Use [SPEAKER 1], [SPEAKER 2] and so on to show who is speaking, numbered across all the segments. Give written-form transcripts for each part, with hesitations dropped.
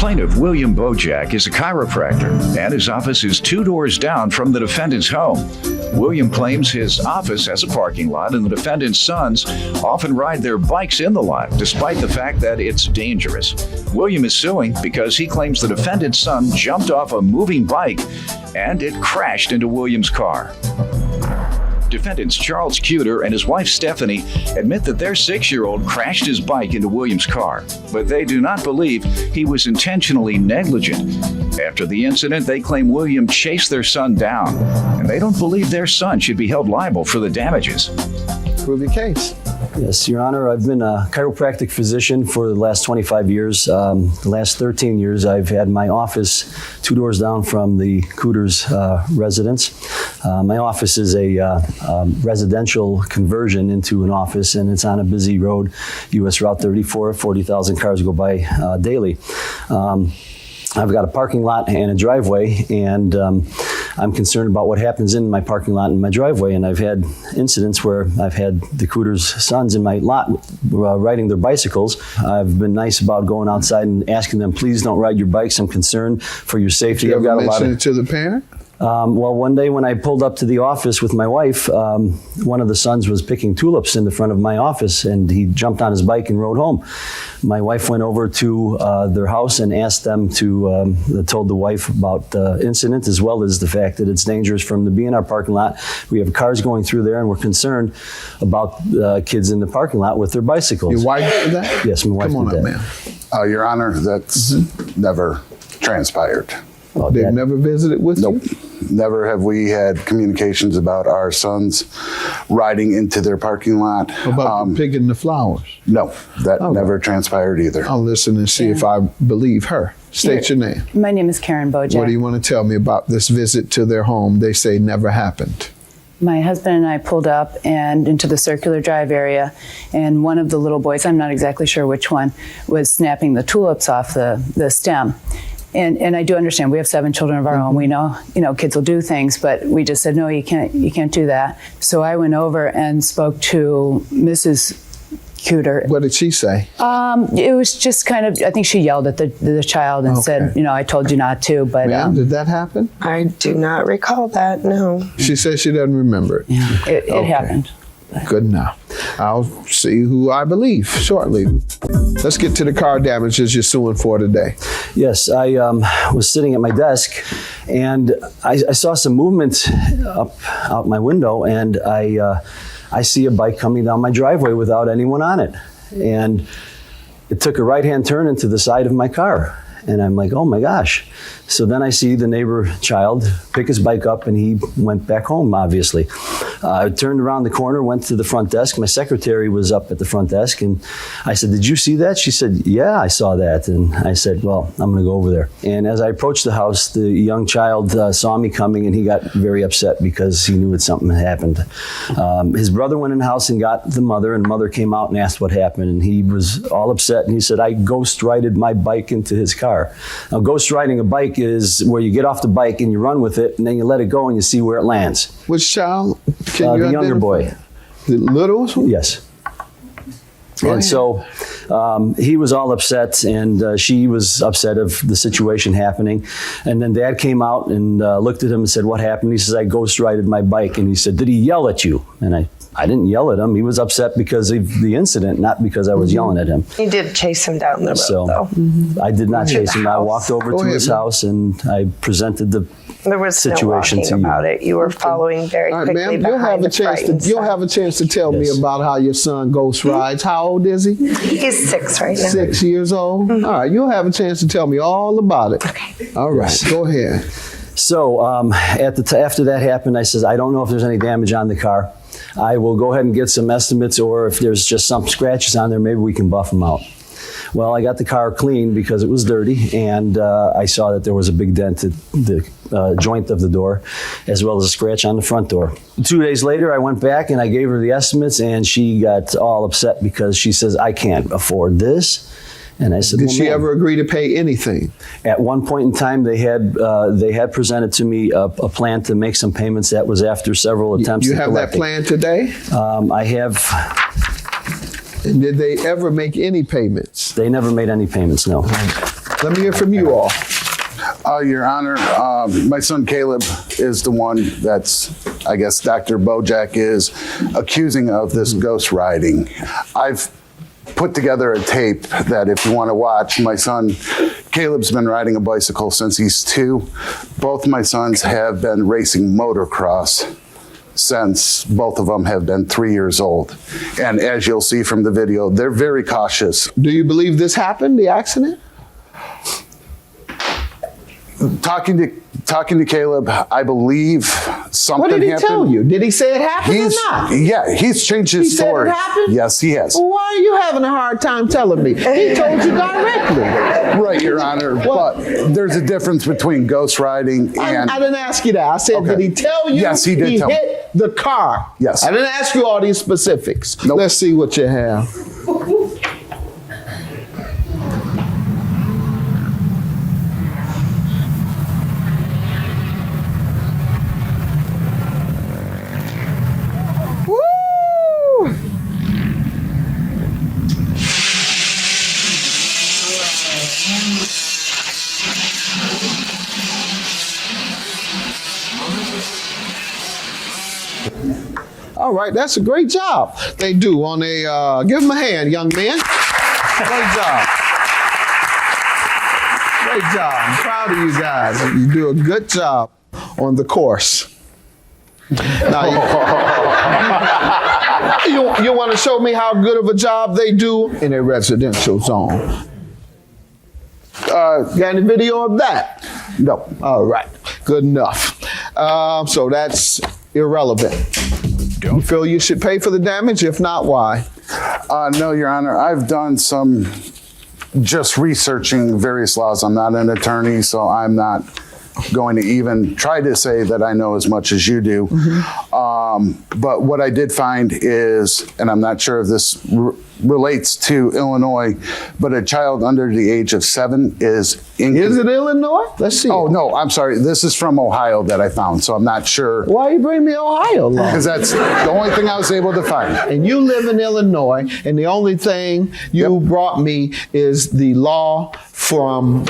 [SPEAKER 1] Plaintiff William Bojack is a chiropractor, and his office is 2 doors down from the defendant's home. William claims his office has a parking lot, and the defendant's sons often ride their bikes in the lot, despite the fact that it's dangerous. William is suing because he claims the defendant's son jumped off a moving bike and it crashed into William's car. Defendants Charles Cuter and his wife Stephanie admit that their 6-year-old crashed his bike into William's car, but they do not believe he was intentionally negligent. After the incident, they claim William chased their son down, and they don't believe their son should be held liable for the damages.
[SPEAKER 2] Prove your case.
[SPEAKER 3] Yes, Your Honor, I've been a chiropractic physician for the last 25 years. The last 13 years, I've had my office 2 doors down from the Cooter's residence. My office is a residential conversion into an office, and it's on a busy road, US Route 34. 40,000 cars go by daily. I've got a parking lot and a driveway, and I'm concerned about what happens in my parking lot and my driveway. And I've had incidents where I've had the Cooter's sons in my lot riding their bicycles. I've been nice about going outside and asking them, please don't ride your bikes. I'm concerned for your safety.
[SPEAKER 2] Did you ever mention it to the parent?
[SPEAKER 3] Well, one day when I pulled up to the office with my wife, one of the sons was picking tulips in the front of my office, and he jumped on his bike and rode home. My wife went over to their house and asked them to, told the wife about the incident, as well as the fact that it's dangerous for him to be in our parking lot. We have cars going through there, and we're concerned about kids in the parking lot with their bicycles.
[SPEAKER 2] Your wife did that?
[SPEAKER 3] Yes, my wife
[SPEAKER 2] Come on
[SPEAKER 3] did
[SPEAKER 2] up,
[SPEAKER 3] that.
[SPEAKER 2] ma'am.
[SPEAKER 4] Your Honor, that's never transpired.
[SPEAKER 3] Oh,
[SPEAKER 2] They've
[SPEAKER 3] Dad.
[SPEAKER 2] never visited with
[SPEAKER 4] Nope.
[SPEAKER 2] you?
[SPEAKER 4] Never have we had communications about our sons riding into their parking lot.
[SPEAKER 2] About picking the flowers?
[SPEAKER 4] No, that
[SPEAKER 2] Oh.
[SPEAKER 4] never transpired either.
[SPEAKER 2] I'll listen and see if I believe her. State your name.
[SPEAKER 5] My name is Karen Bojack.
[SPEAKER 2] What do you want to tell me about this visit to their home they say never happened?
[SPEAKER 5] My husband and I pulled up and into the circular drive area, and one of the little boys, I'm not exactly sure which one, was snapping the tulips off the stem. And I do understand we have 7 children of our own. We know, kids will do things, but we just said, no, you can't do that. So I went over and spoke to Mrs. Cuter.
[SPEAKER 2] What did she say?
[SPEAKER 5] It was just kind of, I think she yelled at the child and said, I told you not to, but.
[SPEAKER 2] Ma'am, did that happen?
[SPEAKER 6] I do not recall that, no.
[SPEAKER 2] She says she doesn't remember it.
[SPEAKER 5] Yeah, it happened.
[SPEAKER 2] Good enough. I'll see who I believe shortly. Let's get to the car damages you're suing for today.
[SPEAKER 3] Yes, I was sitting at my desk, and I saw some movement out my window, and I see a bike coming down my driveway without anyone on it. And it took a right-hand turn into the side of my car. And I'm like, oh my gosh. So then I see the neighbor child pick his bike up, and he went back home, obviously. I turned around the corner, went to the front desk. My secretary was up at the front desk, and I said, did you see that? She said, yeah, I saw that. And I said, well, I'm going to go over there. And as I approached the house, the young child saw me coming, and he got very upset because he knew that something had happened. His brother went in the house and got the mother, and mother came out and asked what happened. And he was all upset, and he said, I ghost-rided my bike into his car. Now, ghost riding a bike is where you get off the bike and you run with it, and then you let it go and you see where it lands.
[SPEAKER 2] Which child? Can you
[SPEAKER 3] the younger
[SPEAKER 2] identify?
[SPEAKER 3] boy.
[SPEAKER 2] The little one?
[SPEAKER 3] Yes. And so he was all upset, and she was upset of the situation happening. And then Dad came out and looked at him and said, what happened? He says, I ghost-rided my bike. And he said, did he yell at you? And I didn't yell at him. He was upset because of the incident, not because I was yelling at him.
[SPEAKER 6] You did chase him down the road, though.
[SPEAKER 3] I did not chase him. I
[SPEAKER 6] house.
[SPEAKER 3] walked over to his house, and I presented the
[SPEAKER 6] There was
[SPEAKER 3] situation
[SPEAKER 6] no
[SPEAKER 3] to
[SPEAKER 6] walking
[SPEAKER 3] you.
[SPEAKER 6] about it. You were following very
[SPEAKER 2] All right,
[SPEAKER 6] quickly
[SPEAKER 2] ma'am, you'll have
[SPEAKER 6] behind
[SPEAKER 2] a
[SPEAKER 6] the
[SPEAKER 2] chance to
[SPEAKER 6] frightened
[SPEAKER 2] you'll have a chance to tell me
[SPEAKER 3] Yes.
[SPEAKER 2] about how your son ghost rides. How old is he?
[SPEAKER 6] He's 6 right now.
[SPEAKER 2] 6 years old. All right, you'll have a chance to tell me all about it.
[SPEAKER 6] Okay.
[SPEAKER 2] All right,
[SPEAKER 3] Yes.
[SPEAKER 2] go ahead.
[SPEAKER 3] So after that happened, I says, I don't know if there's any damage on the car. I will go ahead and get some estimates, or if there's just some scratches on there, maybe we can buff them out. Well, I got the car clean because it was dirty, and I saw that there was a big dent at the joint of the door, as well as a scratch on the front door. 2 days later, I went back and I gave her the estimates, and she got all upset because she says, I can't afford this. And I said,
[SPEAKER 2] Did
[SPEAKER 3] well,
[SPEAKER 2] she
[SPEAKER 3] ma'am,
[SPEAKER 2] ever agree to pay anything?
[SPEAKER 3] At one point in time, they had presented to me a plan to make some payments. That was after several attempts.
[SPEAKER 2] You
[SPEAKER 3] at
[SPEAKER 2] have that
[SPEAKER 3] collecting.
[SPEAKER 2] plan today?
[SPEAKER 3] I have.
[SPEAKER 2] And did they ever make any payments?
[SPEAKER 3] They never made any payments, no.
[SPEAKER 2] Let me hear from you all.
[SPEAKER 4] Your Honor, my son Caleb is the one that's, I guess, Dr. Bojack is accusing of this ghost riding. I've put together a tape that if you want to watch, my son Caleb's been riding a bicycle since he's 2. Both my sons have been racing motocross since both of them have been 3 years old. And as you'll see from the video, they're very cautious.
[SPEAKER 2] Do you believe this happened, the accident?
[SPEAKER 4] Talking to Caleb, I believe something
[SPEAKER 2] What did he
[SPEAKER 4] happened.
[SPEAKER 2] tell you? Did he say it happened or not?
[SPEAKER 4] Yeah, he's changed his
[SPEAKER 2] He said
[SPEAKER 4] story.
[SPEAKER 2] it happened?
[SPEAKER 4] Yes, he has.
[SPEAKER 2] Well, why are you having a hard time telling me? He told you directly.
[SPEAKER 4] Right, Your Honor, but there's a difference between ghost riding and...
[SPEAKER 2] I didn't ask you that. I said,
[SPEAKER 4] Okay.
[SPEAKER 2] did he tell you
[SPEAKER 4] Yes, he did tell me.
[SPEAKER 2] hit the car?
[SPEAKER 4] Yes.
[SPEAKER 2] I didn't ask you all these specifics.
[SPEAKER 4] Nope.
[SPEAKER 2] Let's see what you have. Woo! All right, that's a great job they do on a, give them a hand, young man. Great job. Great job. I'm proud of you guys. You do a good job on the course. Now, you want to show me how good of a job they do in a residential zone? Got any video of that?
[SPEAKER 4] No.
[SPEAKER 2] All right, good enough. So that's irrelevant. You feel you should pay for the damage? If not, why?
[SPEAKER 4] No, Your Honor, I've done some just researching various laws. I'm not an attorney, so I'm not going to even try to say that I know as much as you do. But what I did find is, and I'm not sure if this relates to Illinois, but a child under the age of 7 is...
[SPEAKER 2] Is it Illinois? Let's see.
[SPEAKER 4] Oh, no, I'm sorry. This is from Ohio that I found, so I'm not sure.
[SPEAKER 2] Why you bring me Ohio law?
[SPEAKER 4] Because that's the only thing I was able to find.
[SPEAKER 2] And you live in Illinois, and the only thing you brought me is the law from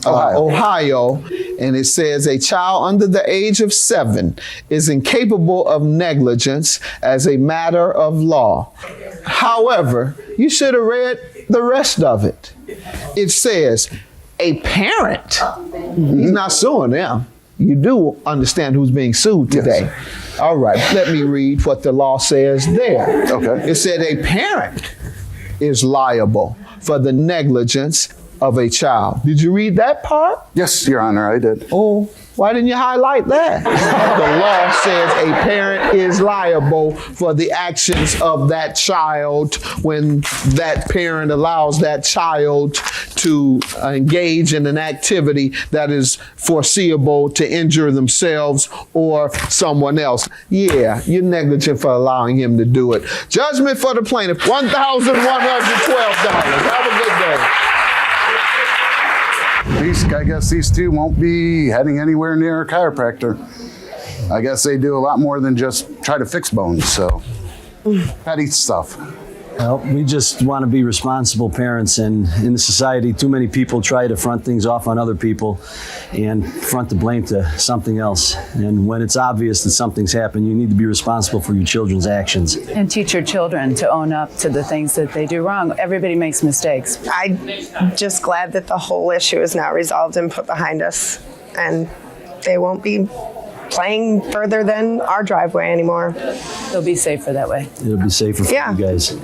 [SPEAKER 2] Ohio, and it says a child under the age of 7 is incapable of negligence as a matter of law. However, you should have read the rest of it. It says a parent, he's not suing them. You do understand who's being sued today.
[SPEAKER 4] Yes.
[SPEAKER 2] All right, let me read what the law says there.
[SPEAKER 4] Okay.
[SPEAKER 2] It said a parent is liable for the negligence of a child. Did you read that part?
[SPEAKER 4] Yes, Your Honor, I did.
[SPEAKER 2] Oh, why didn't you highlight that? The law says a parent is liable for the actions of that child when that parent allows that child to engage in an activity that is foreseeable to injure themselves or someone else. Yeah, you're negligent for allowing him to do it. Judgment for the plaintiff, $1,112. Have a good day.
[SPEAKER 4] I guess these two won't be heading anywhere near a chiropractor. I guess they do a lot more than just try to fix bones, so petty stuff.
[SPEAKER 3] Well, we just want to be responsible parents, and in the society, too many people try to front things off on other people and front the blame to something else. And when it's obvious that something's happened, you need to be responsible for your children's actions.
[SPEAKER 5] And teach your children to own up to the things that they do wrong. Everybody makes mistakes.
[SPEAKER 6] I'm just glad that the whole issue is now resolved and put behind us, and they won't be playing further than our driveway anymore.
[SPEAKER 5] They'll be safer that way.
[SPEAKER 3] It'll be safer for
[SPEAKER 6] Yeah.
[SPEAKER 3] you guys.